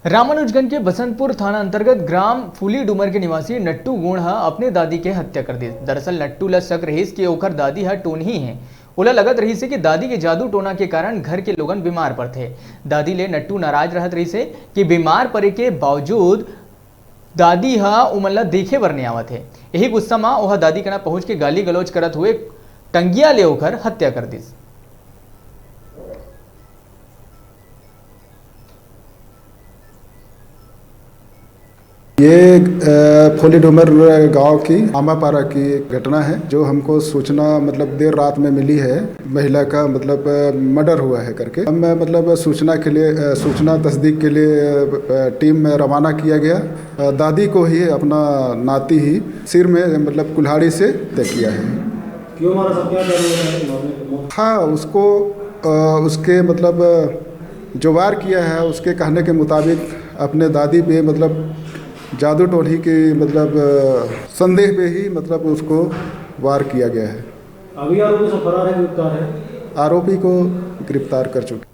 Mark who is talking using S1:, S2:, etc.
S1: रामानुजगंज के बसंतपुर थाना अंतर्गत ग्राम फूली डूमर के निवासी नट्टू गुण अपने दादी के हत्या कर दी। दरअसल नट्टू ला शक रहीस के ओखर दादी टोनही है। ओला लगत रही से कि दादी के जादू टोना के कारण घर के लोगन बीमार पड़ते। दादी ले नट्टू नाराज रहत रही से कि बीमार पड़े के बावजूद दादी उमन ला देखे बर नहीं आवत है। यही गुस्सा में ओह दादी के ना पहुंच के गाली गलौज करत हुए टंगिया ले ओखर हत्या कर दी।
S2: ये फूली डूमर गांव की आमापारा की घटना है जो हमको सूचना मतलब देर रात में मिली है। महिला का मतलब मर्डर हुआ है करके हम मतलब सूचना तस्दीक के लिए टीम में रवाना किया गया। दादी को ही अपना नाती ही सिर में मतलब कुल्हाड़ी से तय किया है।
S3: क्यों मारा सब क्या?
S2: हाँ, उसको उसके मतलब जो वार किया है उसके कहने के मुताबिक अपने दादी पे मतलब जादू टोनी के मतलब संदेह पे ही मतलब उसको वार किया गया है।
S3: अभी आरोपी सब फरार है, गिरफ्तार है?
S2: आरोपी को गिरफ्तार कर चुके।